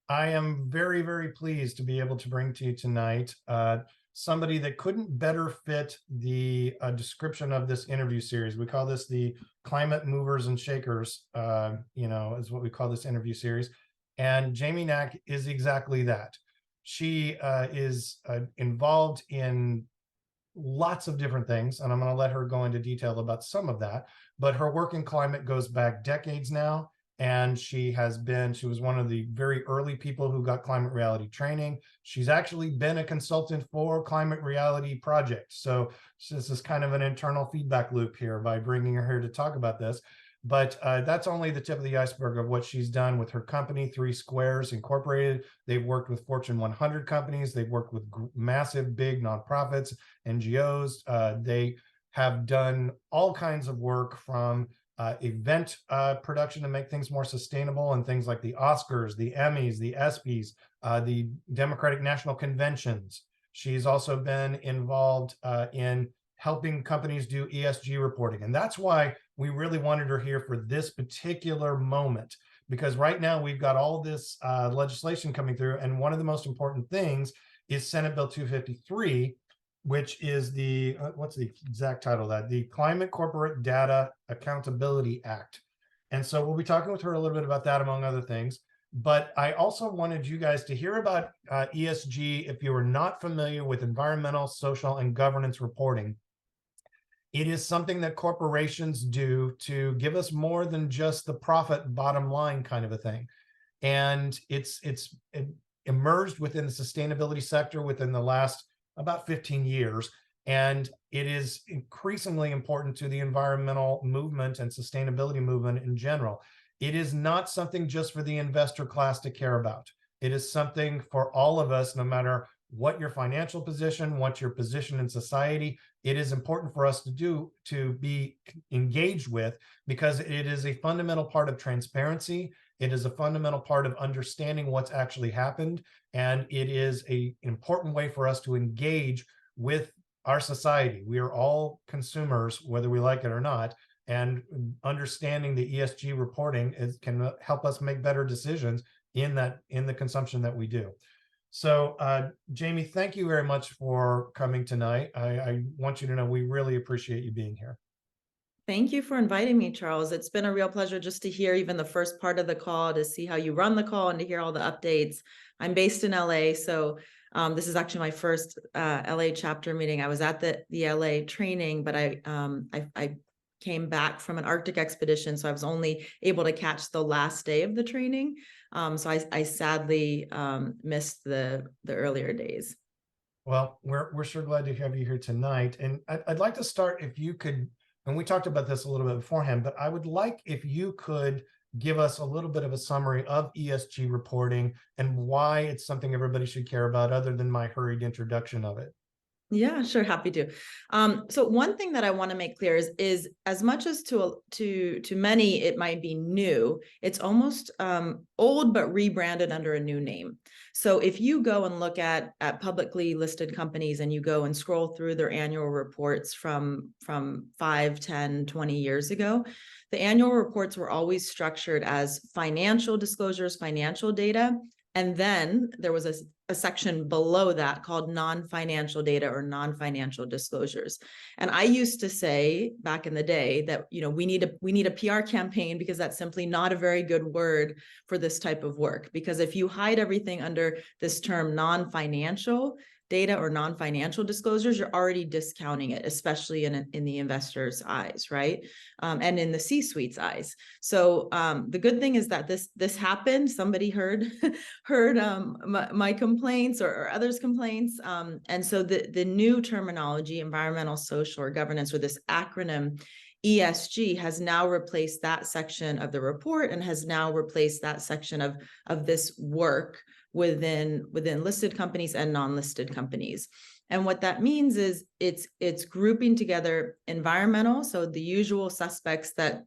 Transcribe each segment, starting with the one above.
I am very, very pleased to be able to bring to you tonight somebody that couldn't better fit the description of this interview series. We call this the Climate Movers and Shakers, is what we call this interview series. And Jaime Nack is exactly that. She is involved in lots of different things, and I'm going to let her go into detail about some of that. But her work in climate goes back decades now, and she was one of the very early people who got climate reality training. She's actually been a consultant for Climate Reality Project. So this is kind of an internal feedback loop here by bringing her here to talk about this. But that's only the tip of the iceberg of what she's done with her company, Three Squares Incorporated. They've worked with Fortune 100 companies. They've worked with massive, big nonprofits, NGOs. They have done all kinds of work from event production to make things more sustainable, and things like the Oscars, the Emmys, the ESPYs, the Democratic National Conventions. She's also been involved in helping companies do ESG reporting. And that's why we really wanted her here for this particular moment, because right now we've got all this legislation coming through. And one of the most important things is Senate Bill 253, which is the, what's the exact title of that? The Climate Corporate Data Accountability Act. And so we'll be talking with her a little bit about that, among other things. But I also wanted you guys to hear about ESG if you are not familiar with environmental, social, and governance reporting. It is something that corporations do to give us more than just the profit bottom line kind of a thing. And it's emerged within the sustainability sector within the last about 15 years. And it is increasingly important to the environmental movement and sustainability movement in general. It is not something just for the investor class to care about. It is something for all of us, no matter what your financial position, what your position in society. It is important for us to be engaged with, because it is a fundamental part of transparency. It is a fundamental part of understanding what's actually happened. And it is an important way for us to engage with our society. We are all consumers, whether we like it or not. And understanding the ESG reporting can help us make better decisions in the consumption that we do. So, Jaime, thank you very much for coming tonight. I want you to know we really appreciate you being here. Thank you for inviting me, Charles. It's been a real pleasure just to hear even the first part of the call, to see how you run the call and to hear all the updates. I'm based in LA, so this is actually my first LA chapter meeting. I was at the LA training, but I came back from an Arctic expedition, so I was only able to catch the last day of the training. So I sadly missed the earlier days. Well, we're sure glad to have you here tonight. And I'd like to start, if you could, and we talked about this a little bit beforehand, but I would like if you could give us a little bit of a summary of ESG reporting and why it's something everybody should care about, other than my hurried introduction of it. Yeah, sure, happy to. So one thing that I want to make clear is as much as to many it might be new, it's almost old but rebranded under a new name. So if you go and look at publicly listed companies and you go and scroll through their annual reports from 5, 10, 20 years ago, the annual reports were always structured as financial disclosures, financial data. And then there was a section below that called non-financial data or non-financial disclosures. And I used to say back in the day that, we need a PR campaign, because that's simply not a very good word for this type of work. Because if you hide everything under this term non-financial data or non-financial disclosures, you're already discounting it, especially in the investor's eyes, right? And in the C-suite's eyes. So the good thing is that this happened. Somebody heard my complaints or others' complaints, and so the new terminology, environmental, social, or governance, or this acronym ESG, has now replaced that section of the report and has now replaced that section of this work within listed companies and non-listed companies. And what that means is it's grouping together environmental, so the usual suspects that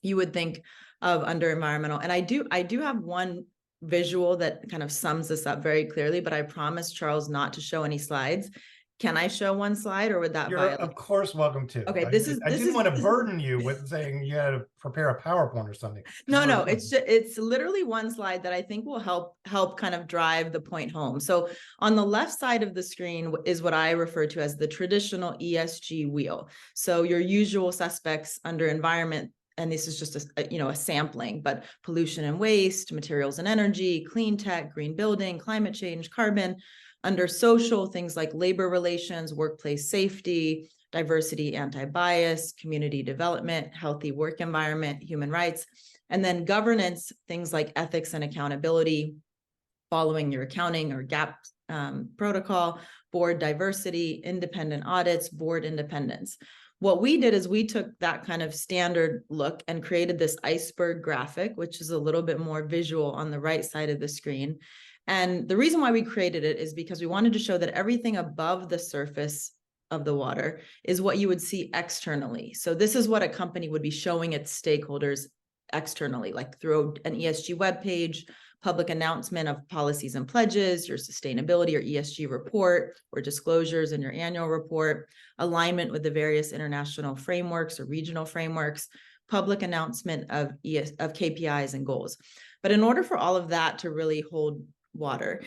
you would think of under environmental. And I do have one visual that kind of sums this up very clearly, but I promise, Charles, not to show any slides. Can I show one slide, or would that You're violate? of course welcome to. Okay, I, this is I this didn't is want to this is burden you with saying you had to prepare a PowerPoint or something. no, no, it's literally one slide that I think will help kind of drive the point home. So on the left side of the screen is what I refer to as the traditional ESG wheel. So your usual suspects under environment, and this is just a sampling, but pollution and waste, materials and energy, clean tech, green building, climate change, carbon. Under social, things like labor relations, workplace safety, diversity, anti-bias, community development, healthy work environment, human rights. And then governance, things like ethics and accountability, following your accounting or GAAP protocol, board diversity, independent audits, board independence. What we did is we took that kind of standard look and created this iceberg graphic, which is a little bit more visual on the right side of the screen. And the reason why we created it is because we wanted to show that everything above the surface of the water is what you would see externally. So this is what a company would be showing its stakeholders externally, like through an ESG webpage, public announcement of policies and pledges, your sustainability or ESG report or disclosures in your annual report, alignment with the various international frameworks or regional frameworks, public announcement of KPIs and goals. But in order for all of that to really hold water,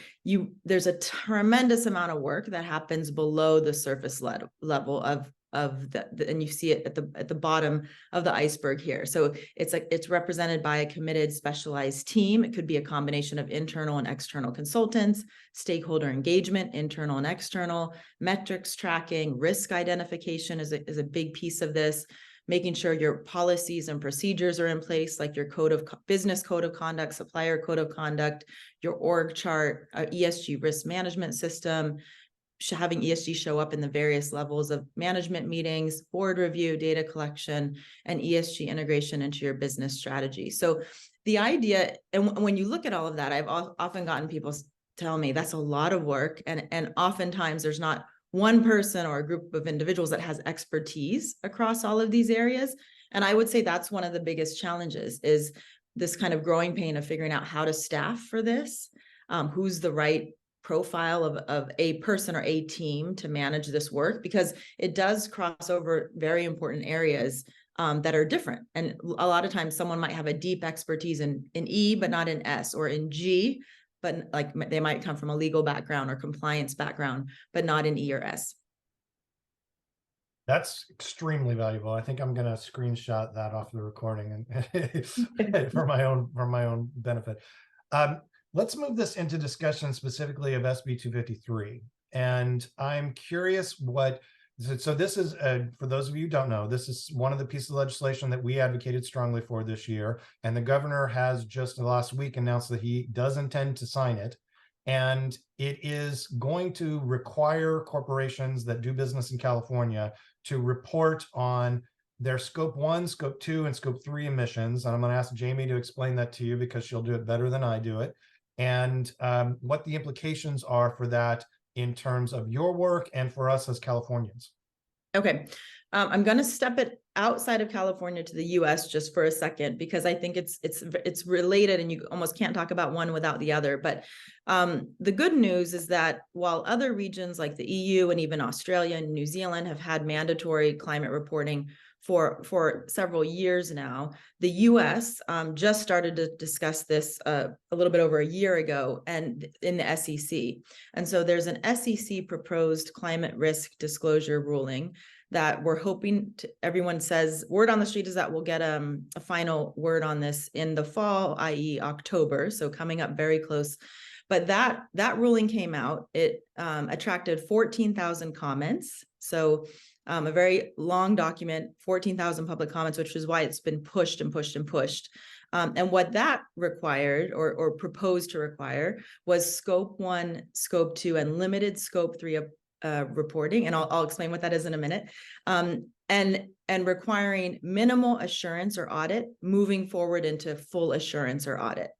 there's a tremendous amount of work that happens below the surface level of and you see it at the bottom of the iceberg here. So it's represented by a committed specialized team. It could be a combination of internal and external consultants, stakeholder engagement, internal and external, metrics tracking, risk identification is a big piece of this, making sure your policies and procedures are in place, like your business code of conduct, supplier code of conduct, your org chart, ESG risk management system, having ESG show up in the various levels of management meetings, board review, data collection, and ESG integration into your business strategy. So the idea, and when you look at all of that, I've often gotten people tell me that's a lot of work. And oftentimes there's not one person or a group of individuals that has expertise across all of these areas. And I would say that's one of the biggest challenges, is this kind of growing pain of figuring out how to staff for this, who's the right profile of a person or a team to manage this work, because it does cross over very important areas that are different. And a lot of times someone might have a deep expertise in E, but not in S, or in G, but like they might come from a legal background or compliance background, but not in E or S. That's extremely valuable. I think I'm going to screenshot that off the recording and for my own benefit. Let's move this into discussion specifically of SB 253. And I'm curious so this is, for those of you who don't know, this is one of the pieces of legislation that we advocated strongly for this year. And the governor has just last week announced that he does intend to sign it. And it is going to require corporations that do business in California to report on their scope 1, scope 2, and scope 3 emissions. And I'm going to ask Jamie to explain that to you because she'll do it better than I do it. And what the implications are for that in terms of your work and for us as Californians. Okay. I'm going to step it outside of California to the US just for a second, because I think it's related and you almost can't talk about one without the other. But the good news is that while other regions like the EU and even Australia and New Zealand have had mandatory climate reporting for several years now, the US just started to discuss this a little bit over a year ago, and in the SEC. And so there's an SEC proposed climate risk disclosure ruling that we're hoping everyone says word on the street is that we'll get a final word on this in the fall, i.e. October. So coming up very close. But that ruling came out. It attracted 14,000 comments. So a very long document, 14,000 public comments, which is why it's been pushed and pushed and pushed. And what that required or proposed to require was scope 1, scope 2, and limited scope 3 reporting. And I'll explain what that is in a minute. And requiring minimal assurance or audit moving forward into full assurance or audit.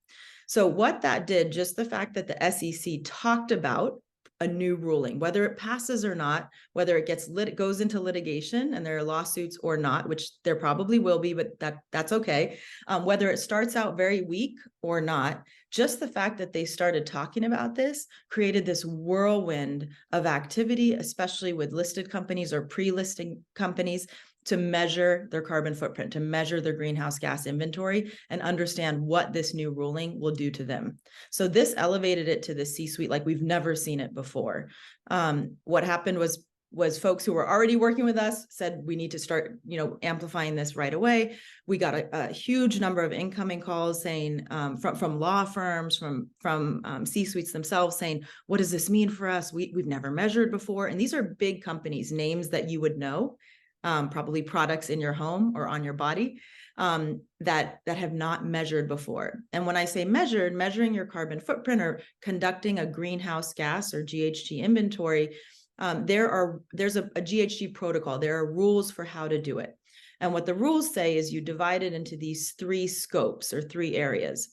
So what that did, just the fact that the SEC talked about a new ruling, whether it passes or not, whether it goes into litigation and there are lawsuits or not, which there probably will be, but that's okay. Whether it starts out very weak or not, just the fact that they started talking about this created this whirlwind of activity, especially with listed companies or pre-listing companies, to measure their carbon footprint, to measure their greenhouse gas inventory, and understand what this new ruling will do to them. So this elevated it to the C-suite like we've never seen it before. What happened was folks who were already working with us said we need to start, amplifying this right away. We got a huge number of incoming calls saying from law firms, from C-suites themselves saying, what does this mean for us? We've never measured before. And these are big companies, names that you would know, probably products in your home or on your body, that have not measured before. And when I say measuring your carbon footprint or conducting a greenhouse gas or GHG inventory, there's a GHG protocol. There are rules for how to do it. And what the rules say is you divide it into these 3 scopes or 3 areas.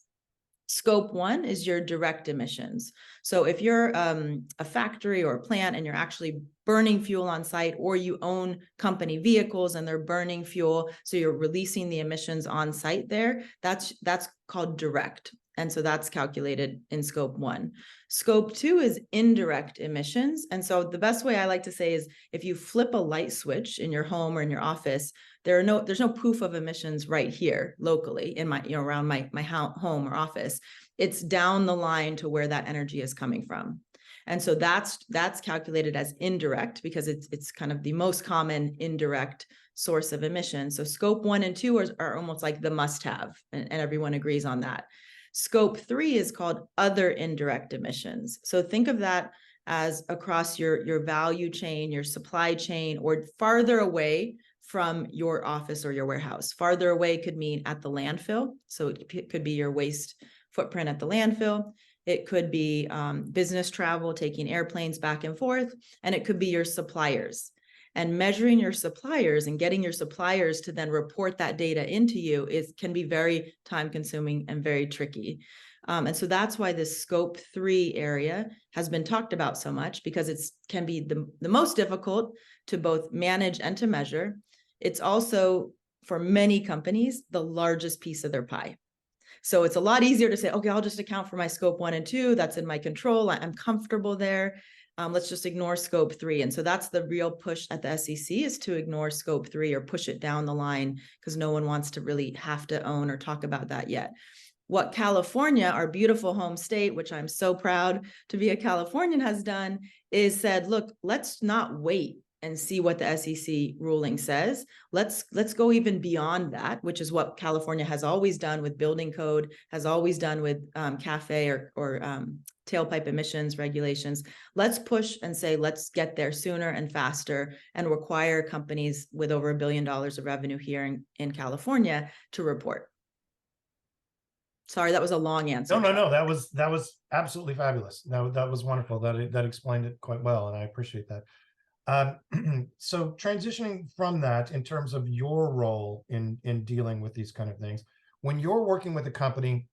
Scope 1 is your direct emissions. So if you're a factory or a plant and you're actually burning fuel on site, or you own company vehicles and they're burning fuel, so you're releasing the emissions on site there, that's called direct. And so that's calculated in scope 1. Scope 2 is indirect emissions. And so the best way I like to say is if you flip a light switch in your home or in your office, there's no proof of emissions right here locally in my, around my home or office. It's down the line to where that energy is coming from. And so that's calculated as indirect because it's kind of the most common indirect source of emission. So scope 1 and 2 are almost like the must-have, and everyone agrees on that. Scope 3 is called other indirect emissions. So think of that as across your value chain, your supply chain, or farther away from your office or your warehouse. Farther away could mean at the landfill. So it could be your waste footprint at the landfill. It could be business travel, taking airplanes back and forth, and it could be your suppliers. And measuring your suppliers and getting your suppliers to then report that data into you can be very time consuming and very tricky. And so that's why this scope 3 area has been talked about so much, because it can be the most difficult to both manage and to measure. It's also, for many companies, the largest piece of their pie. So it's a lot easier to say, okay, I'll just account for my scope 1 and 2. That's in my control. I'm comfortable there. Let's just ignore scope 3. And so that's the real push at the SEC, is to ignore scope 3 or push it down the line, because no one wants to really have to own or talk about that yet. What California, our beautiful home state, which I'm so proud to be a Californian, has done is said, look, let's not wait and see what the SEC ruling says. Let's go even beyond that, which is what California has always done with building code, has always done with CAFE or tailpipe emissions regulations. Let's push and say, let's get there sooner and faster and require companies with over $1 billion of revenue here in California to report. Sorry, that was a long answer. No. That was absolutely fabulous. That was wonderful. That explained it quite well, and I appreciate that. So transitioning from that, in terms of your role in dealing with these kind of things, when you're working with a company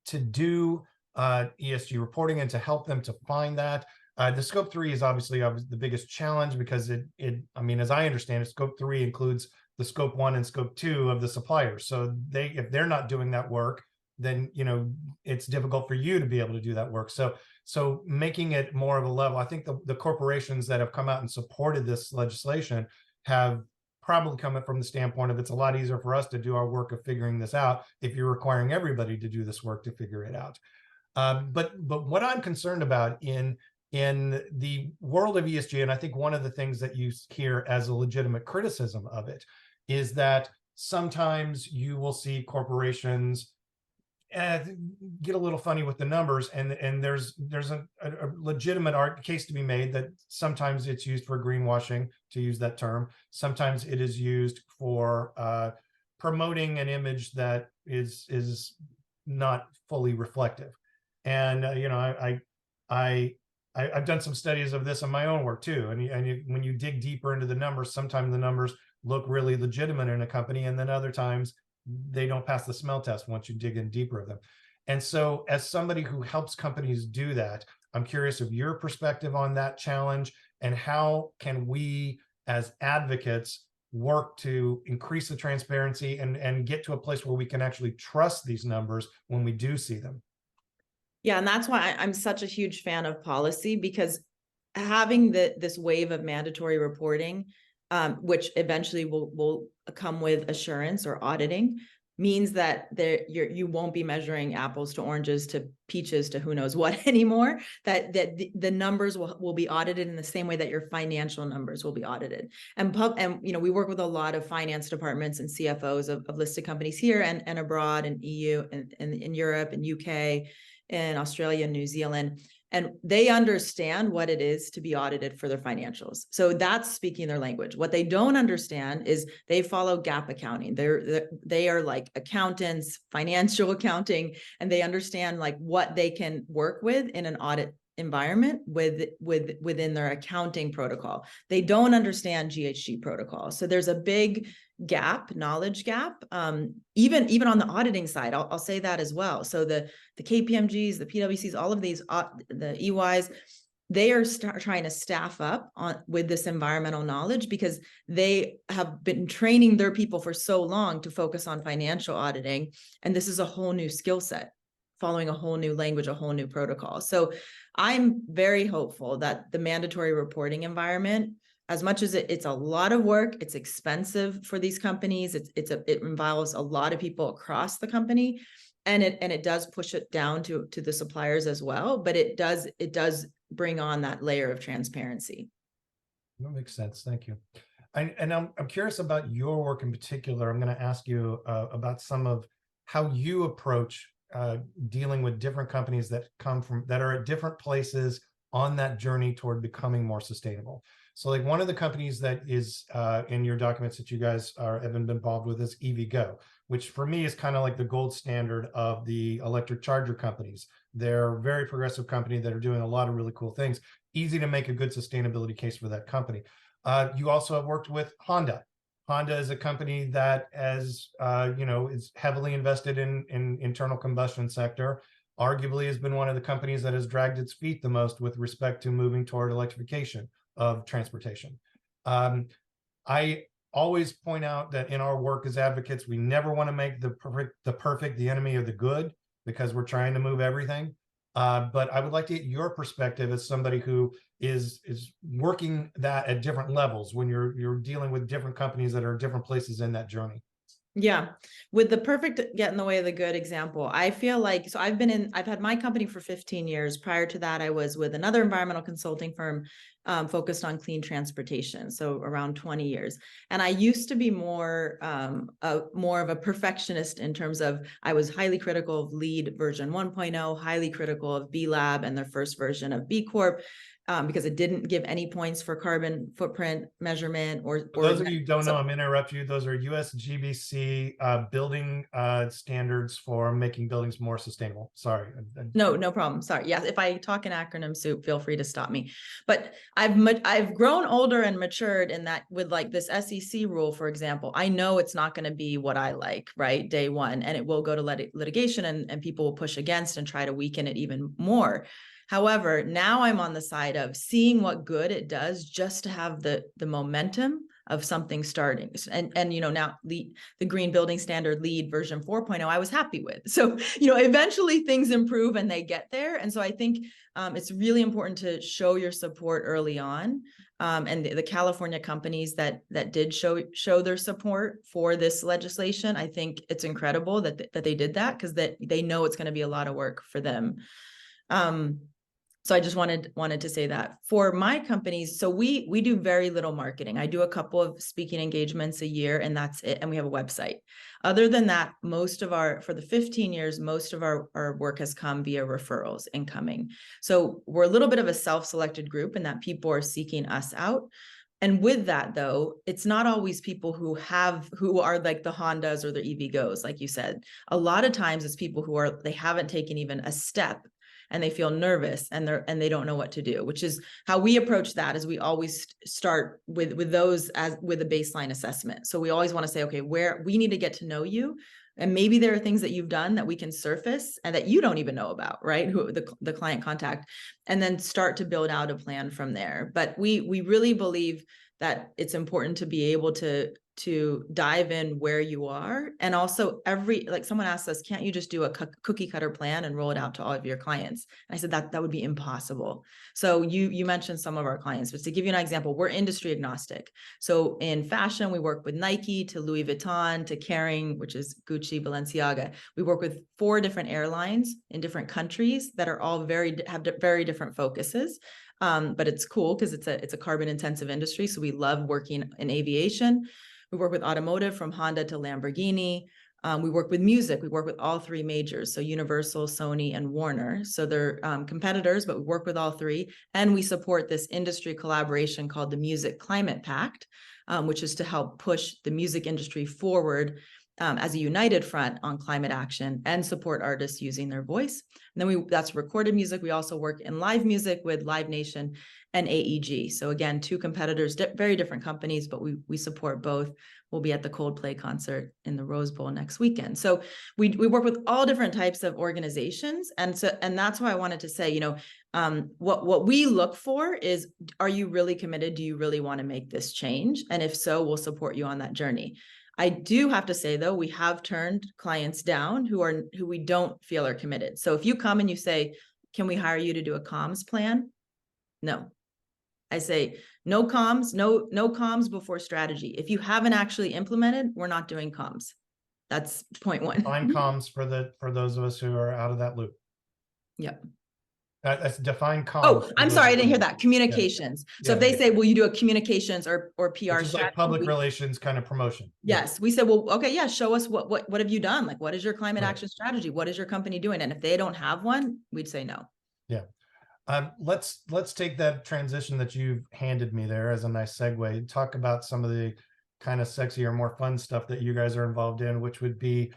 to do ESG reporting and to help them to find that, the scope 3 is obviously the biggest challenge, because I mean, as I understand it, scope 3 includes the scope 1 and scope 2 of the suppliers. So if they're not doing that work, then it's difficult for you to be able to do that work. So making it more of a level, I think the corporations that have come out and supported this legislation have probably come from the standpoint of, it's a lot easier for us to do our work of figuring this out if you're requiring everybody to do this work to figure it out. But what I'm concerned about in the world of ESG, and I think one of the things that you hear as a legitimate criticism of it, is that sometimes you will see corporations get a little funny with the numbers, and there's a legitimate case to be made that sometimes it's used for greenwashing, to use that term. Sometimes it is used for promoting an image that is not fully reflective. And I've done some studies of this in my own work too. And when you dig deeper into the numbers, sometimes the numbers look really legitimate in a company, and then other times they don't pass the smell test once you dig in deeper of them. And so, as somebody who helps companies do that, I'm curious of your perspective on that challenge, and how can we as advocates work to increase the transparency and get to a place where we can actually trust these numbers when we do see them. Yeah, and that's why I'm such a huge fan of policy, because having this wave of mandatory reporting, which eventually will come with assurance or auditing, means that you won't be measuring apples to oranges to peaches to who knows what anymore. That the numbers will be audited in the same way that your financial numbers will be audited. And we work with a lot of finance departments and CFOs of listed companies here and abroad, in EU and in Europe and UK and Australia and New Zealand. And they understand what it is to be audited for their financials. So that's speaking their language. What they don't understand is they follow GAAP accounting. They are like accountants, financial accounting, and they understand like what they can work with in an audit environment within their accounting protocol. They don't understand GHG protocol. So there's a big knowledge gap, even on the auditing side. I'll say that as well. So the KPMGs, the PwCs, all of these, the EYs, they are trying to staff up with this environmental knowledge, because they have been training their people for so long to focus on financial auditing. And this is a whole new skill set, following a whole new language, a whole new protocol. So I'm very hopeful that the mandatory reporting environment, as much as it's a lot of work, it's expensive for these companies, it involves a lot of people across the company, and it does push it down to the suppliers as well, but it does bring on that layer of transparency. That makes sense. Thank you. And I'm curious about your work in particular. I'm going to ask you about some of how you approach dealing with different companies that are at different places on that journey toward becoming more sustainable. So like one of the companies that is in your documents that you guys have been involved with is EVgo, which for me is kind of like the gold standard of the electric charger companies. They're a very progressive company that are doing a lot of really cool things. Easy to make a good sustainability case for that company. You also have worked with Honda. Honda is a company that, as is heavily invested in internal combustion sector. Arguably has been one of the companies that has dragged its feet the most with respect to moving toward electrification of transportation. I always point out that in our work as advocates, we never want to make the perfect the enemy of the good, because we're trying to move everything. But I would like to get your perspective as somebody who is working that at different levels when you're dealing with different companies that are different places in that journey. Yeah, with the perfect get in the way of the good example, I feel like, so I've had my company for 15 years. Prior to that, I was with another environmental consulting firm focused on clean transportation, so around 20 years. And I used to be more of a perfectionist in terms of, I was highly critical of LEED version 1.0, highly critical of B Lab and their first version of B Corp, because it didn't give any points for carbon footprint measurement or those of you who don't know, I'm interrupt you. Those are USGBC building standards for making buildings more sustainable. Sorry. No problem. Sorry. Yeah, if I talk in acronym soup, feel free to stop me. But I've grown older and matured in that, with like this SEC rule, for example, I know it's not going to be what I like, right? Day one, and it will go to litigation, and people will push against and try to weaken it even more. However, now I'm on the side of seeing what good it does just to have the momentum of something starting. And now the green building standard LEED version 4.0, I was happy with. So, eventually things improve and they get there. And so I think it's really important to show your support early on. And the California companies that did show their support for this legislation, I think it's incredible that they did that, because they know it's going to be a lot of work for them. So I just wanted to say that for my companies. So we do very little marketing. I do a couple of speaking engagements a year, and that's it. And we have a website. Other than that, for the 15 years, most of our work has come via referrals incoming. So we're a little bit of a self-selected group in that people are seeking us out. And with that, though, it's not always people who are like the Hondas or the EVgos, like you said. A lot of times it's people they haven't taken even a step, and they feel nervous, and they don't know what to do, which is how we approach that. Is we always start with those with a baseline assessment. So we always want to say, okay, where we need to get to know you, and maybe there are things that you've done that we can surface and that you don't even know about, right? Who the client contact, and then start to build out a plan from there. But we really believe that it's important to be able to to dive in where you are. And also like someone asked us, can't you just do a cookie cutter plan and roll it out to all of your clients? And I said that would be impossible. So you mentioned some of our clients, but to give you an example, we're industry agnostic. So in fashion, we work with Nike to Louis Vuitton to Kering, which is Gucci, Balenciaga. We work with 4 different airlines in different countries that are all have very different focuses. But it's cool because it's a carbon intensive industry. So we love working in aviation. We work with automotive from Honda to Lamborghini. We work with music. We work with all 3 majors. So Universal, Sony, and Warner. So they're competitors, but we work with all 3. And we support this industry collaboration called the Music Climate Pact, which is to help push the music industry forward as a united front on climate action and support artists using their voice. And then that's recorded music. We also work in live music with Live Nation and AEG. So again, 2 competitors, very different companies, but we support both. We'll be at the Coldplay concert in the Rose Bowl next weekend. So we work with all different types of organizations. And that's why I wanted to say, what we look for is, are you really committed? Do you really want to make this change? And if so, we'll support you on that journey. I do have to say, though, we have turned clients down who we don't feel are committed. So if you come and you say, can we hire you to do a comms plan? No. I say, no comms, no comms before strategy. If you haven't actually implemented, we're not doing comms. That's point 1. Define comms for those of us who are out of that loop. Yep. That's define comms. Oh, I'm sorry, I didn't hear that. Communications. Yeah. So if they say, will you do a communications or PR strategy? Which is like public relations kind of promotion. Yes. We said, well, okay, yeah, show us what have you done? Like, what is your climate action strategy? What is your company doing? And if they don't have one, we'd say no. Yeah. Let's take that transition that you've handed me there as a nice segue. Talk about some of the kind of sexier, more fun stuff that you guys are involved in, which would be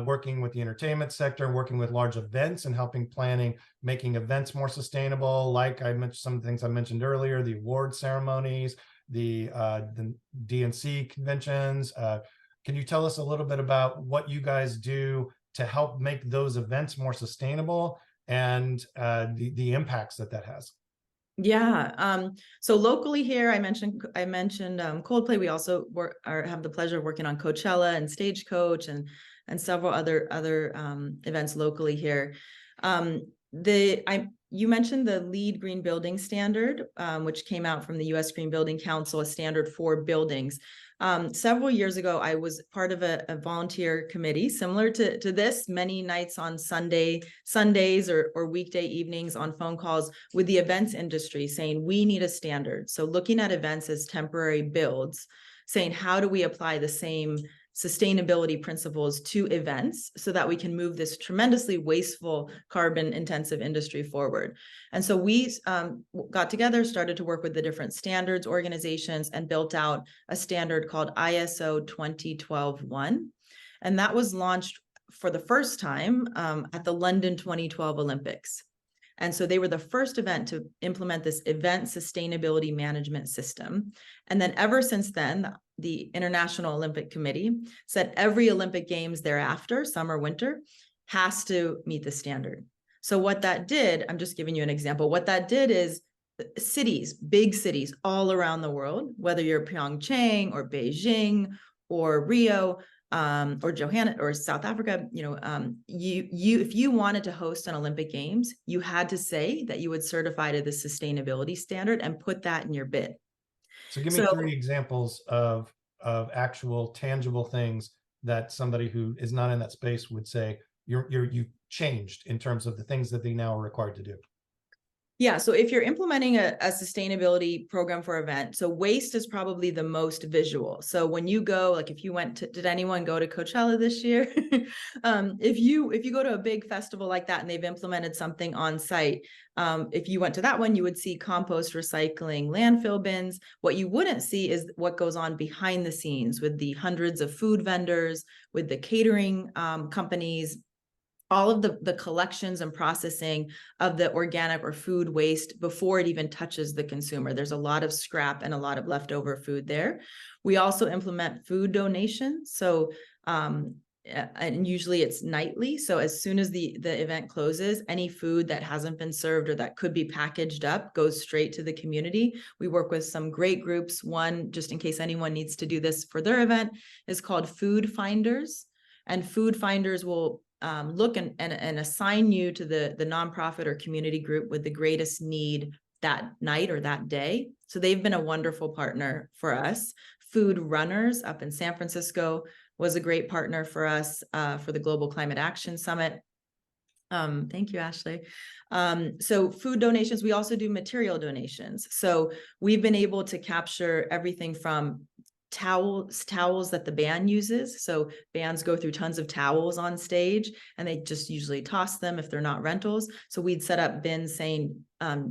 working with the entertainment sector, working with large events and helping planning, making events more sustainable. Like I mentioned, some things I mentioned earlier, the award ceremonies, the DNC conventions. Can you tell us a little bit about what you guys do to help make those events more sustainable and the impacts that has? Yeah. So locally here, I mentioned Coldplay. We also have the pleasure of working on Coachella and Stagecoach and several other events locally here. You mentioned the LEED Green Building Standard, which came out from the U.S. Green Building Council, a standard for buildings. Several years ago, I was part of a volunteer committee similar to this, many nights on Sundays or weekday evenings on phone calls with the events industry saying, we need a standard. So looking at events as temporary builds, saying, how do we apply the same sustainability principles to events so that we can move this tremendously wasteful, carbon intensive industry forward. And so we got together, started to work with the different standards organizations and built out a standard called ISO 2012-1. And that was launched for the first time at the London 2012 Olympics. And so they were the first event to implement this event sustainability management system. And then ever since then, the International Olympic Committee said every Olympic Games thereafter, summer, winter, has to meet the standard. So what that did, I'm just giving you an example. What that did is cities, big cities all around the world, whether you're Pyeongchang or Beijing or Rio, or Johannesburg or South Africa, if you wanted to host an Olympic Games, you had to say that you would certify to the sustainability standard and put that in your bid. So give me 3 examples of actual tangible things that somebody who is not in that space would say you've changed in terms of the things that they now are required to do. Yeah, so if you're implementing a sustainability program for an event, so waste is probably the most visual. So when you go, like if you went to, did anyone go to Coachella this year? If you go to a big festival like that and they've implemented something on site, if you went to that one, you would see compost, recycling, landfill bins. What you wouldn't see is what goes on behind the scenes with the hundreds of food vendors, with the catering companies, all of the collections and processing of the organic or food waste before it even touches the consumer. There's a lot of scrap and a lot of leftover food there. We also implement food donations. So and usually it's nightly. So as soon as the event closes, any food that hasn't been served or that could be packaged up goes straight to the community. We work with some great groups. One, just in case anyone needs to do this for their event, is called Food Finders. And Food Finders will look and assign you to the nonprofit or community group with the greatest need that night or that day. So they've been a wonderful partner for us. Food Runners up in San Francisco was a great partner for us for the Global Climate Action Summit. Thank you, Ashley. So food donations, we also do material donations. So we've been able to capture everything from towels that the band uses. So bands go through tons of towels on stage and they just usually toss them if they're not rentals. So we'd set up bins saying,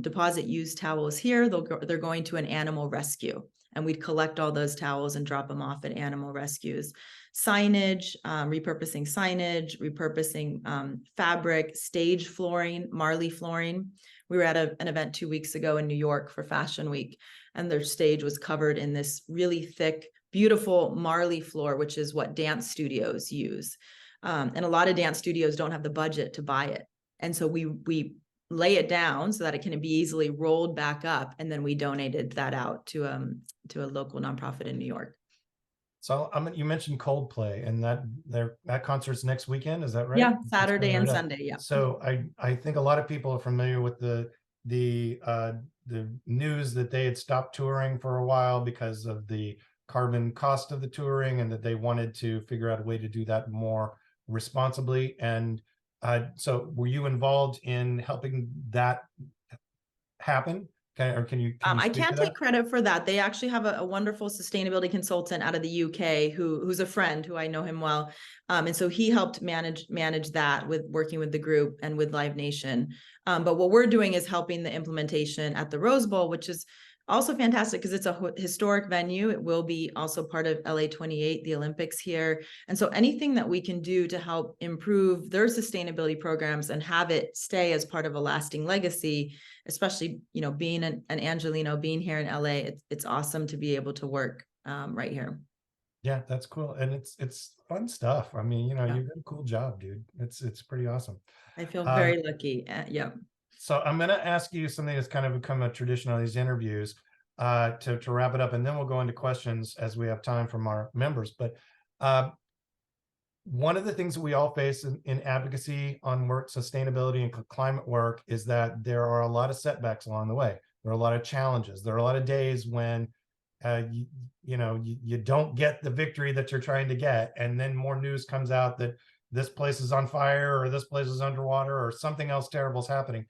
deposit used towels here. They're going to an animal rescue. And we'd collect all those towels and drop them off at animal rescues. Signage, repurposing fabric, stage flooring, Marley flooring. We were at an event 2 weeks ago in New York for Fashion Week, and their stage was covered in this really thick, beautiful Marley floor, which is what dance studios use. And a lot of dance studios don't have the budget to buy it. And so we lay it down so that it can be easily rolled back up. And then we donated that out to a local nonprofit in New York. So you mentioned Coldplay, and that concert's next weekend. Is that right? Yeah, Saturday and Sunday. Yeah. So I think a lot of people are familiar with the news that they had stopped touring for a while because of the carbon cost of the touring, and that they wanted to figure out a way to do that more responsibly. And so were you involved in helping that happen? Can you I can't take credit for that. They actually have a wonderful sustainability consultant out of the UK who's a friend who I know him well. And so he helped manage that with working with the group and with Live Nation. But what we're doing is helping the implementation at the Rose Bowl, which is also fantastic because it's a historic venue. It will be also part of LA 28, the Olympics here. And so anything that we can do to help improve their sustainability programs and have it stay as part of a lasting legacy, especially, being an Angelino, being here in LA, it's awesome to be able to work right here. Yeah, that's cool. And it's fun stuff. I mean, you did a cool job, dude. It's pretty awesome. I feel very lucky. Yeah. So I'm going to ask you something that's kind of become a tradition on these interviews to wrap it up, and then we'll go into questions as we have time from our members. But one of the things that we all face in advocacy on work, sustainability and climate work is that there are a lot of setbacks along the way. There are a lot of challenges. There are a lot of days when you don't get the victory that you're trying to get, and then more news comes out that this place is on fire or this place is underwater or something else terrible is happening.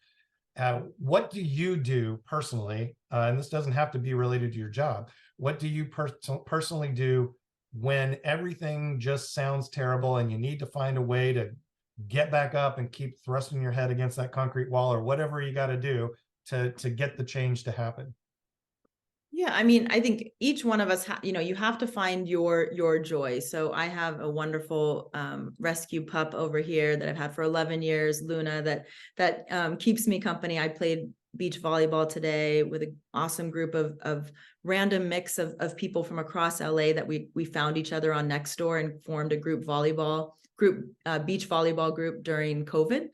What do you do personally? And this doesn't have to be related to your job. What do you personally do when everything just sounds terrible and you need to find a way to get back up and keep thrusting your head against that concrete wall, or whatever you got to do to get the change to happen? Yeah, I mean, I think each one of us, you have to find your joy. So I have a wonderful rescue pup over here that I've had for 11 years, Luna, that keeps me company. I played beach volleyball today with an awesome group of random mix of people from across LA that we found each other on Nextdoor and formed a beach volleyball group during COVID.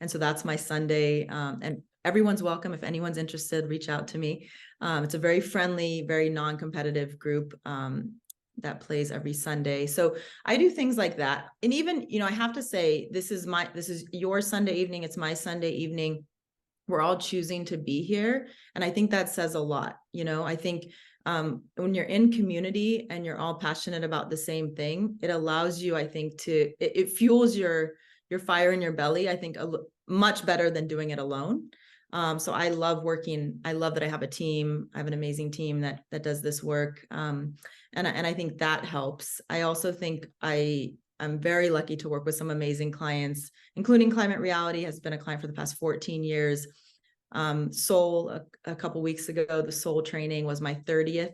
And so that's my Sunday. And everyone's welcome. If anyone's interested, reach out to me. It's a very friendly, very non-competitive group that plays every Sunday. So I do things like that. And even, I have to say, this is your Sunday evening. It's my Sunday evening. We're all choosing to be here. And I think that says a lot. I think when you're in community and you're all passionate about the same thing, it allows you, I think, it fuels your fire in your belly, I think, much better than doing it alone. So I love working. I love that I have a team. I have an amazing team that does this work. And I think that helps. I also think I'm very lucky to work with some amazing clients, including Climate Reality has been a client for the past 14 years. Soul, a couple weeks ago, the Soul training was my 30th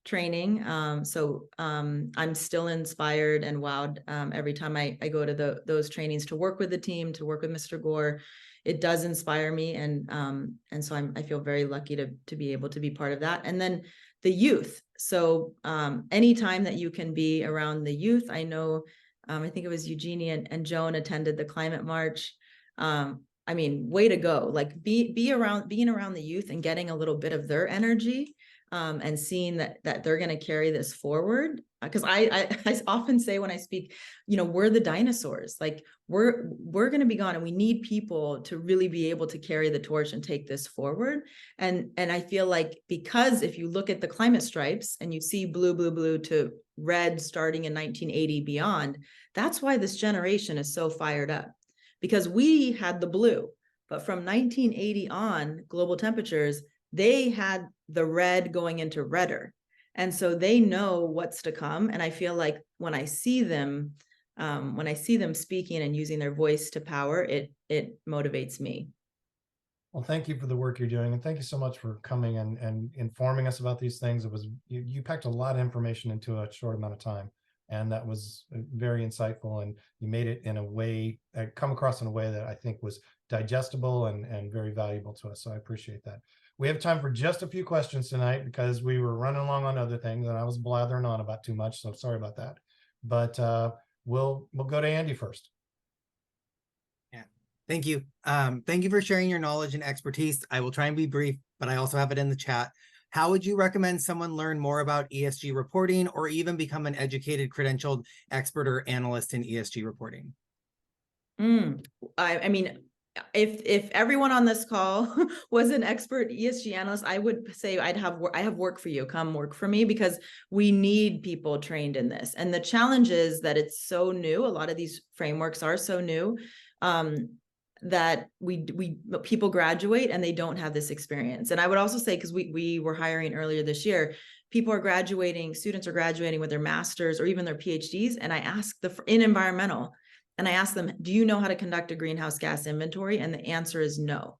training. So I'm still inspired and wowed every time I go to those trainings to work with the team, to work with Mr. Gore. It does inspire me. And so I feel very lucky to be able to be part of that. And then the youth. So anytime that you can be around the youth, I know I think it was Eugenie and Joan attended the climate march. I mean, way to go. Like being around the youth and getting a little bit of their energy, and seeing that they're going to carry this forward. Because I often say when I speak, we're the dinosaurs. Like we're going to be gone, and we need people to really be able to carry the torch and take this forward. And I feel like, because if you look at the climate stripes and you see blue, blue, blue to red starting in 1980 beyond, that's why this generation is so fired up, because we had the blue, but from 1980 on, global temperatures, they had the red going into redder. And so they know what's to come. And I feel like when I see them speaking and using their voice to power, it motivates me. Well, thank you for the work you're doing, and thank you so much for coming and informing us about these things. It was you packed a lot of information into a short amount of time, and that was very insightful, and you made it in a way, come across in a way that I think was digestible and very valuable to us. So I appreciate that. We have time for just a few questions tonight because we were running along on other things and I was blathering on about too much. So sorry about that. But we'll go to Andy first. Yeah, thank you. Thank you for sharing your knowledge and expertise. I will try and be brief, but I also have it in the chat. How would you recommend someone learn more about ESG reporting, or even become an educated, credentialed expert or analyst in ESG reporting? I mean, if everyone on this call was an expert ESG analyst, I would say I have work for you. Come work for me, because we need people trained in this. And the challenge is that it's so new. A lot of these frameworks are so new, that people graduate and they don't have this experience. And I would also say, because we were hiring earlier this year, students are graduating with their masters or even their PhDs. And I asked in environmental, and I asked them, do you know how to conduct a greenhouse gas inventory? And the answer is no.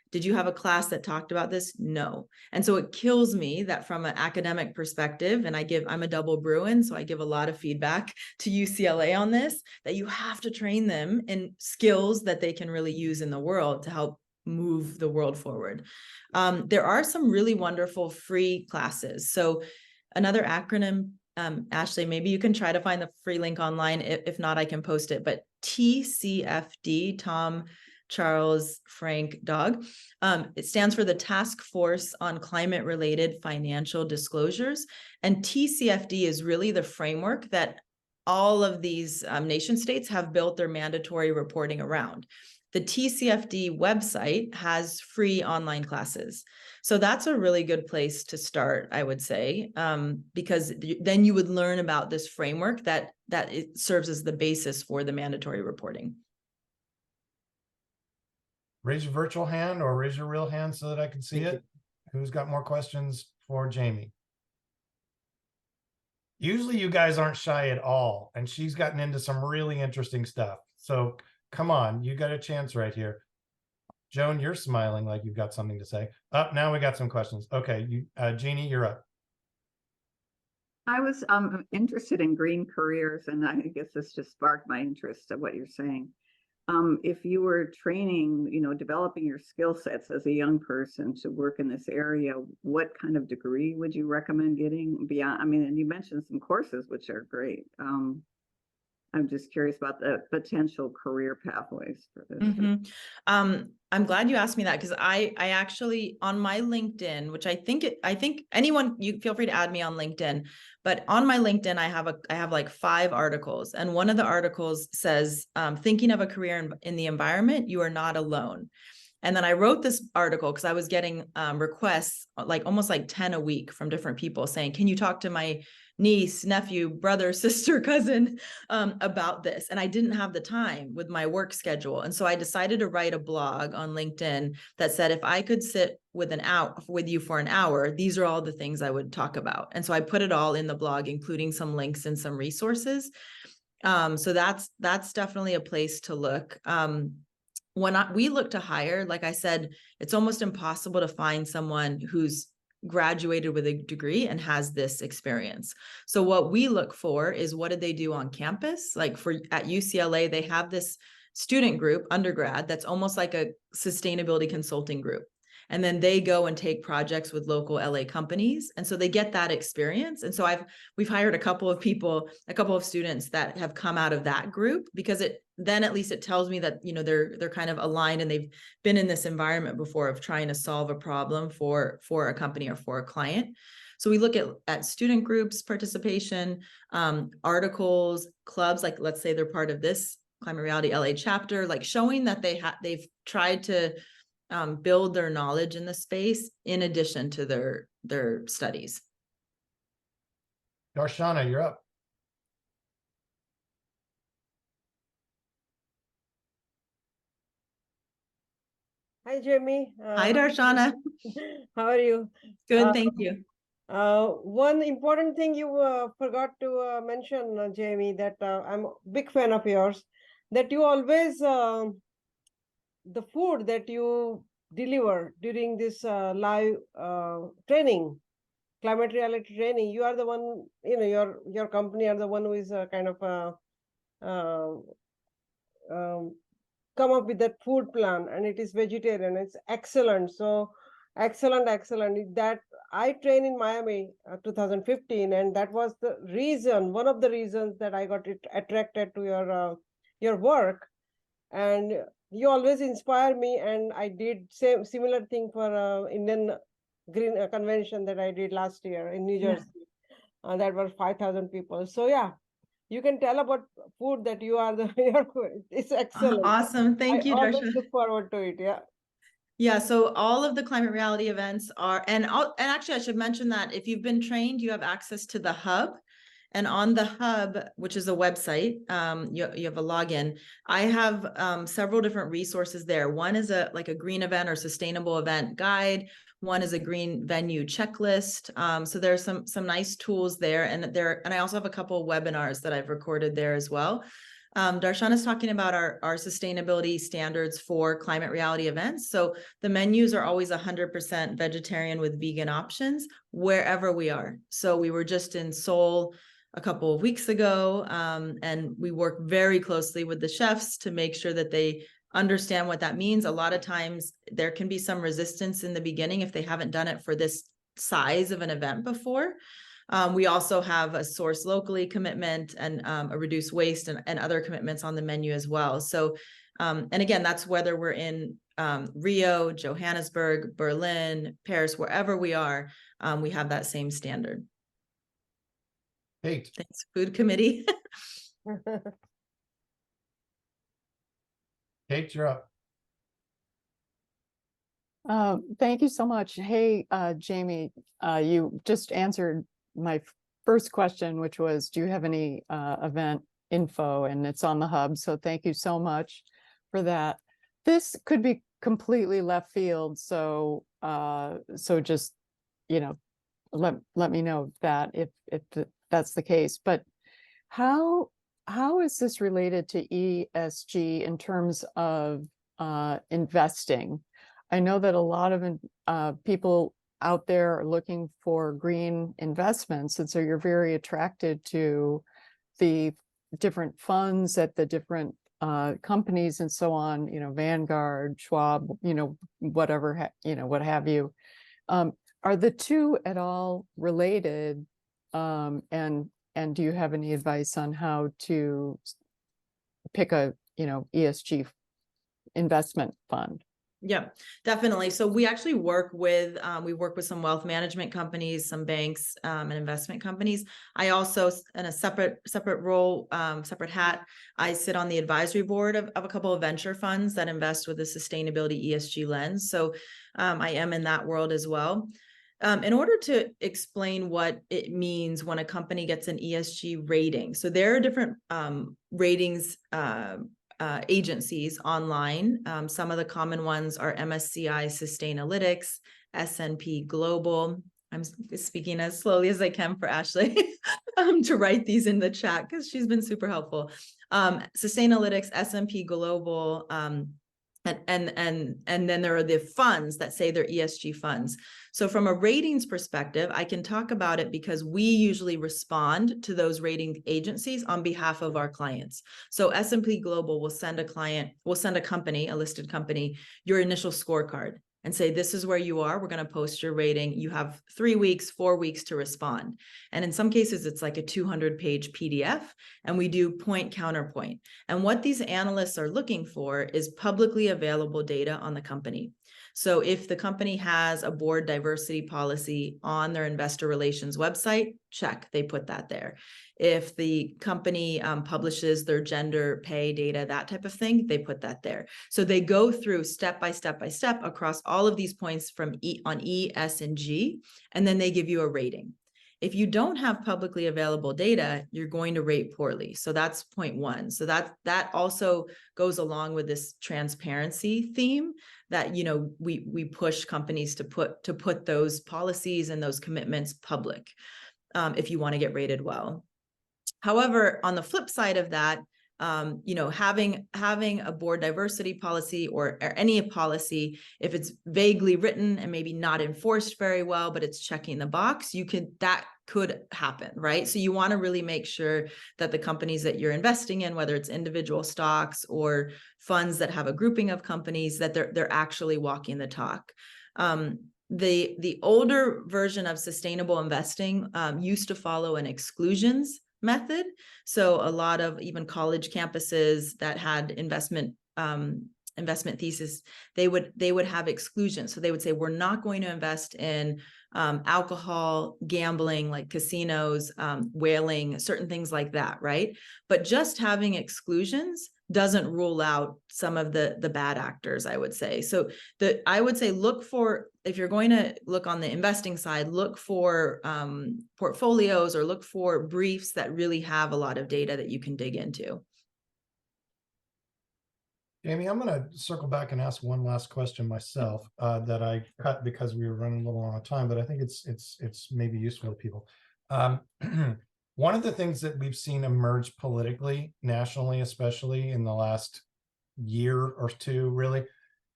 Did you have a class that talked about this? No. And so it kills me that from an academic perspective, and I'm a double Bruin, so I give a lot of feedback to UCLA on this, that you have to train them in skills that they can really use in the world to help move the world forward. There are some really wonderful free classes. So another acronym, Ashley, maybe you can try to find the free link online. If not, I can post it. But TCFD, Tom, Charles, Frank, Dog. It stands for the Task Force on Climate-Related Financial Disclosures. And TCFD is really the framework that all of these nation states have built their mandatory reporting around. The TCFD website has free online classes. So that's a really good place to start, I would say, because then you would learn about this framework that it serves as the basis for the mandatory reporting. Raise your virtual hand or raise your real hand so that I can see it. Who's got more questions for Jamie? Usually you guys aren't shy at all, and she's gotten into some really interesting stuff. So come on, you got a chance right here. Joan, you're smiling like you've got something to say. Now we got some questions. Okay, Jeannie, you're up. I was interested in green careers, and I guess this just sparked my interest of what you're saying. If you were training, developing your skill sets as a young person to work in this area, what kind of degree would you recommend getting beyond? I mean, and you mentioned some courses, which are great. I'm just curious about the potential career pathways for this. I'm glad you asked me that, because I actually, on my LinkedIn, which I think anyone, you feel free to add me on LinkedIn, but on my LinkedIn, I have like 5 articles. And one of the articles says, thinking of a career in the environment, you are not alone. And then I wrote this article because I was getting requests, like almost like 10 a week from different people saying, can you talk to my niece, nephew, brother, sister, cousin about this? And I didn't have the time with my work schedule. And so I decided to write a blog on LinkedIn that said, if I could sit with you for an hour, these are all the things I would talk about. And so I put it all in the blog, including some links and some resources. So that's definitely a place to look. When we look to hire, like I said, it's almost impossible to find someone who's graduated with a degree and has this experience. So what we look for is, what did they do on campus? Like at UCLA, they have this student group, undergrad, that's almost like a sustainability consulting group. and then they go and take projects with local LA companies. And so they get that experience. And so we've hired a couple of people, a couple of students that have come out of that group, because then at least it tells me that, they're kind of aligned and they've been in this environment before of trying to solve a problem for a company or for a client. So we look at student groups participation, articles, clubs, like let's say they're part of this Climate Reality LA chapter, like showing that they've tried to build their knowledge in the space in addition to their studies. Darshana, you're up. Hi, Jamie. Hi, Darshana. How are you? Good, thank you. One important thing you forgot to mention, Jamie, that I'm a big fan of yours, that you always, the food that you deliver during this live training, climate reality training, you are the one, your company are the one who is kind of come up with that food plan, and it is vegetarian. It's excellent. So excellent. That I trained in Miami 2015, and that was the reason, one of the reasons that I got attracted to your work. And you always inspire me, and I did similar thing for Indian Green Convention that I did last year in New Jersey. Yeah. That was 5,000 people. So yeah, you can tell about food that you are it's excellent. Awesome. Thank you, I always Darshana. look forward to it. Yeah. Yeah, so all of the Climate Reality events are, and actually I should mention that if you've been trained, you have access to the hub. And on the hub, which is a website, you have a login. I have several different resources there. One is like a green event or sustainable event guide. One is a green venue checklist. So there's some nice tools there, and I also have a couple of webinars that I've recorded there as well. Darshana is talking about our sustainability standards for Climate Reality events. So the menus are always 100% vegetarian with vegan options wherever we are. So we were just in Seoul a couple of weeks ago, and we work very closely with the chefs to make sure that they understand what that means. A lot of times there can be some resistance in the beginning if they haven't done it for this size of an event before. We also have a source locally commitment and a reduce waste and other commitments on the menu as well. So, and again, that's whether we're in Rio, Johannesburg, Berlin, Paris, wherever we are, we have that same standard. Kate. Thanks, Food Committee. Kate, you're up. Thank you so much. Hey, Jamie, you just answered my first question, which was, do you have any event info? And it's on the hub. So thank you so much for that. This could be completely left field. So just, let me know that if that's the case. But how is this related to ESG in terms of investing? I know that a lot of people out there are looking for green investments, and so you're very attracted to the different funds at the different companies and so on. Vanguard, Schwab, whatever, what have you. Are the two at all related? And do you have any advice on how to pick a ESG investment fund? Yeah, definitely. So we actually work with some wealth management companies, some banks, and investment companies. I also, in a separate role, separate hat, I sit on the advisory board of a couple of venture funds that invest with a sustainability ESG lens. So I am in that world as well. In order to explain what it means when a company gets an ESG rating, so there are different ratings agencies online. Some of the common ones are MSCI Sustainalytics, S&P Global. I'm speaking as slowly as I can for Ashley to write these in the chat because she's been super helpful. Sustainalytics, S&P Global, and then there are the funds that say they're ESG funds. So from a ratings perspective, I can talk about it because we usually respond to those rating agencies on behalf of our clients. So S&P Global will send a company, a listed company, your initial scorecard. and say, this is where you are. We're going to post your rating. You have 3 weeks, 4 weeks to respond. And in some cases, it's like a 200-page PDF, and we do point counterpoint. And what these analysts are looking for is publicly available data on the company. So if the company has a board diversity policy on their investor relations website, check, they put that there. If the company publishes their gender pay data, that type of thing, they put that there. So they go through step by step across all of these points from E, S, and G, and then they give you a rating. If you don't have publicly available data, you're going to rate poorly. So that's point one. So that also goes along with this transparency theme that, you know, we push companies to put those policies and those commitments public if you want to get rated well. However, on the flip side of that, you know, having a board diversity policy or any policy, if it's vaguely written and maybe not enforced very well, but it's checking the box, that could happen, right? So you want to really make sure that the companies that you're investing in, whether it's individual stocks or funds that have a grouping of companies, that they're actually walking the talk. The older version of sustainable investing used to follow an exclusions method. So a lot of even college campuses that had investment thesis, they would have exclusions. So they would say, we're not going to invest in alcohol, gambling, like casinos, whaling, certain things like that, right? But just having exclusions doesn't rule out some of the bad actors, I would say. So I would say look for, if you're going to look on the investing side, look for portfolios or look for briefs that really have a lot of data that you can dig into. Jamie, I'm going to circle back and ask one last question myself that I cut because we were running a little long on time, but I think it's maybe useful to people. One of the things that we've seen emerge politically, nationally, especially in the last year or two, really,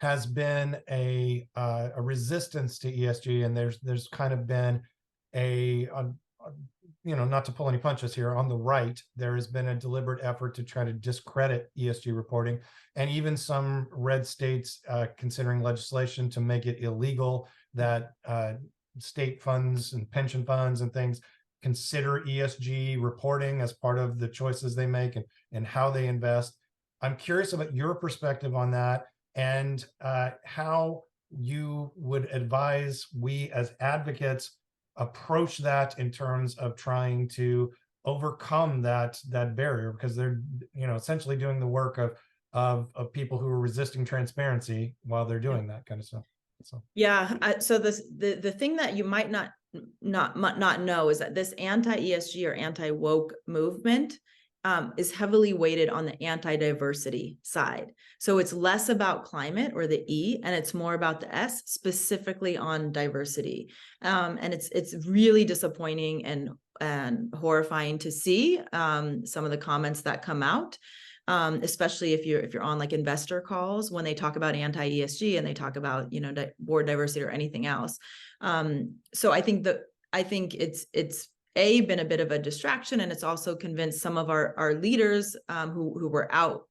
has been a resistance to ESG, and there's kind of been a you know, not to pull any punches here, on the right, there has been a deliberate effort to try to discredit ESG reporting, and even some red states considering legislation to make it illegal that state funds and pension funds and things consider ESG reporting as part of the choices they make and how they invest. I'm curious about your perspective on that and how you would advise we as advocates approach that in terms of trying to overcome that barrier, because they're, you know, essentially doing the work of people who are resisting transparency while they're doing that kind of stuff. So yeah, so the thing that you might not know is that this anti-ESG or anti-woke movement is heavily weighted on the anti-diversity side. So it's less about climate or the E, and it's more about the S, specifically on diversity. And it's really disappointing and horrifying to see some of the comments that come out. Especially if you're on like investor calls when they talk about anti-ESG and they talk about, you know, board diversity or anything else. So I think it's been a bit of a distraction, and it's also convinced some of our leaders who were out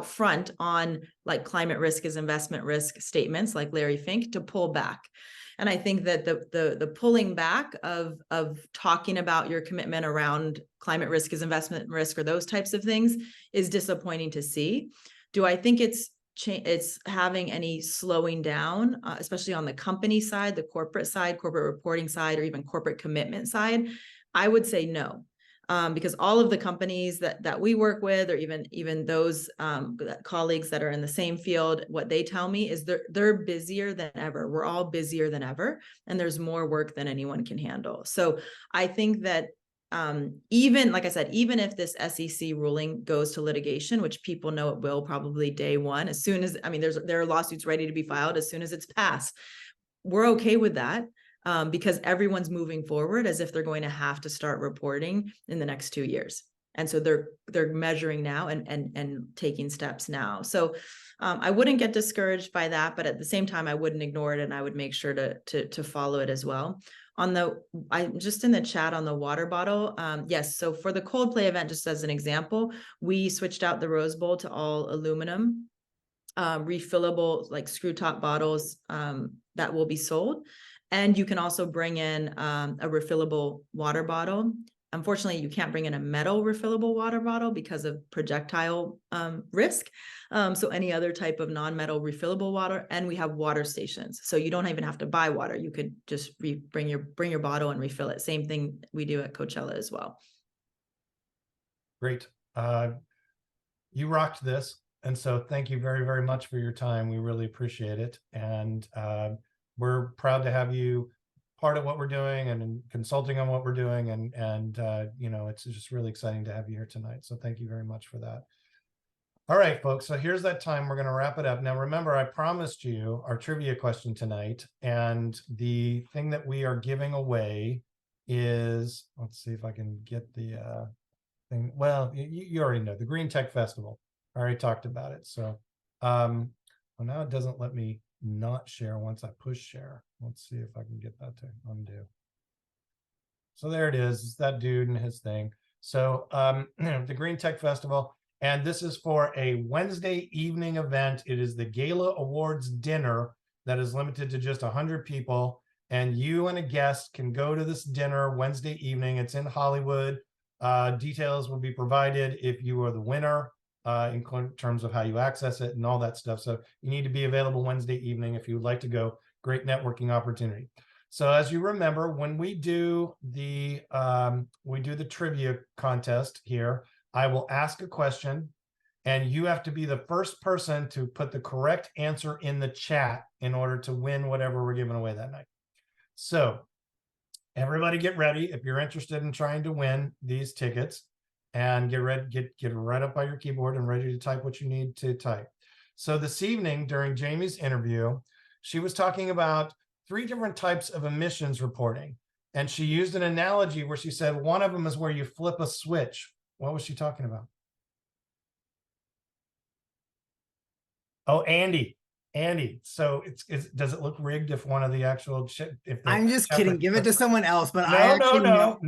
front on like climate risk is investment risk statements like Larry Fink to pull back. And I think that the pulling back of talking about your commitment around climate risk is investment risk or those types of things is disappointing to see. Do I think it's having any slowing down, especially on the company side, the corporate side, corporate reporting side, or even corporate commitment side? I would say no. Because all of the companies that we work with, or even those colleagues that are in the same field, what they tell me is they're busier than ever. We're all busier than ever, and there's more work than anyone can handle. So I think that even, like I said, even if this SEC ruling goes to litigation, which people know it will probably day one, as soon as, I mean, there are lawsuits ready to be filed as soon as it's passed, we're okay with that. Because everyone's moving forward as if they're going to have to start reporting in the next 2 years. And so they're measuring now and taking steps now. So I wouldn't get discouraged by that, but at the same time, I wouldn't ignore it, and I would make sure to follow it as well. I'm just in the chat on the water bottle. Yes, so for the Coldplay event, just as an example, we switched out the Rose Bowl to all aluminum. refillable, like screw top bottles that will be sold. And you can also bring in a refillable water bottle. Unfortunately, you can't bring in a metal refillable water bottle because of projectile risk. So any other type of non-metal refillable water, and we have water stations. So you don't even have to buy water. You could just bring your bottle and refill it. Same thing we do at Coachella as well. Great. You rocked this. And so thank you very, very much for your time. We really appreciate it. And we're proud to have you part of what we're doing and consulting on what we're doing. And you know, it's just really exciting to have you here tonight. So thank you very much for that. All right, folks. So here's that time. We're going to wrap it up. Now, remember, I promised you our trivia question tonight. And the thing that we are giving away is, let's see if I can get the thing. Well, you already know the Green Tech Festival. I already talked about it. So well, now it doesn't let me not share once I push share. Let's see if I can get that to undo. So there it is. It's that dude and his thing. So the Green Tech Festival, and this is for a Wednesday evening event. It is the Gala Awards dinner that is limited to just 100 people. And you and a guest can go to this dinner Wednesday evening. It's in Hollywood. Details will be provided if you are the winner. In terms of how you access it and all that stuff. So you need to be available Wednesday evening if you would like to go. Great networking opportunity. So as you remember, when we do the trivia contest here, I will ask a question and you have to be the first person to put the correct answer in the chat in order to win whatever we're giving away that night. So everybody get ready if you're interested in trying to win these tickets. And get ready, get right up by your keyboard and ready to type what you need to type. So this evening during Jamie's interview, she was talking about 3 different types of emissions reporting. And she used an analogy where she said one of them is where you flip a switch. What was she talking about? Oh, Andy. So does it look rigged if one of the actual I'm just kidding. Give it to someone else. But I actually no.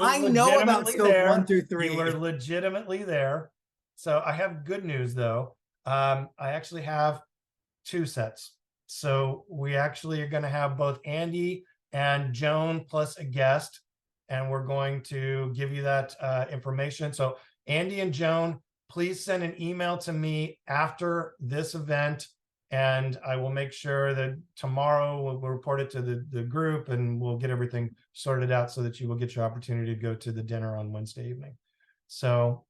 I know about scope 1 through 3. You were legitimately there. So I have good news though. I actually have 2 sets. So we actually are going to have both Andy and Joan plus a guest, and we're going to give you that information. So Andy and Joan, please send an email to me after this event. And I will make sure that tomorrow we'll report it to the group and we'll get everything sorted out so that you will get your opportunity to go to the dinner on Wednesday evening. So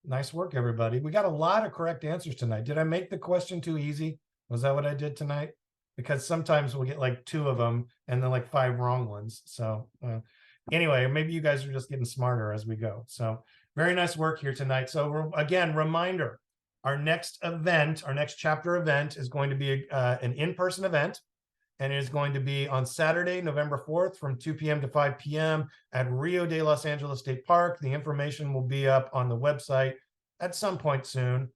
nice work, everybody. We got a lot of correct answers tonight. Did I make the question too easy? Was that what I did tonight? Because sometimes we'll get like 2 of them and then like 5 wrong ones. So anyway, maybe you guys are just getting smarter as we go. So very nice work here tonight. So again, reminder, our next event, our next chapter event is going to be an in-person event, and it is going to be on Saturday, November 4th from 2 p.m. to 5 p.m. at Rio de Los Angeles State Park. The information will be up on the website at some point soon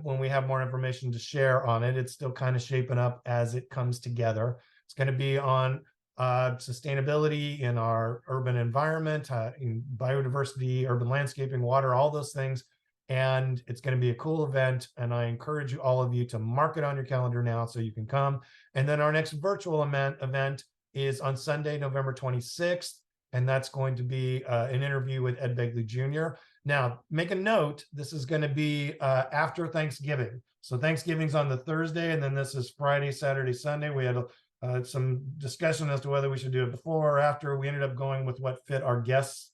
when we have more information to share on it. It's still kind of shaping up as it comes together. It's going to be on sustainability in our urban environment, in biodiversity, urban landscaping, water, all those things. And it's going to be a cool event. And I encourage all of you to mark it on your calendar now so you can come. And then our next virtual event is on Sunday, November 26th. And that's going to be an interview with Ed Begley Jr. Now, make a note, this is going to be after Thanksgiving. So Thanksgiving's on the Thursday, and then this is Friday, Saturday, Sunday. We had some discussion as to whether we should do it before or after. We ended up going with what fit our guests'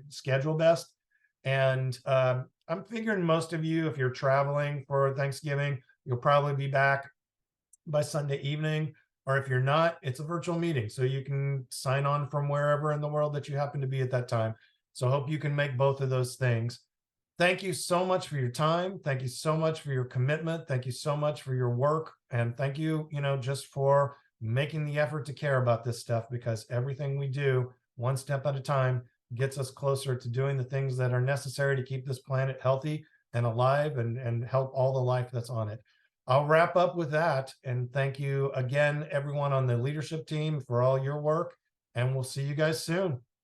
schedule best. And I'm figuring most of you, if you're traveling for Thanksgiving, you'll probably be back by Sunday evening. Or if you're not, it's a virtual meeting. So you can sign on from wherever in the world that you happen to be at that time. So I hope you can make both of those things. Thank you so much for your time. Thank you so much for your commitment. Thank you so much for your work. And thank you, just for making the effort to care about this stuff, because everything we do, one step at a time, gets us closer to doing the things that are necessary to keep this planet healthy and alive and help all the life that's on it. I'll wrap up with that. And thank you again, everyone on the leadership team, for all your work. And we'll see you guys soon.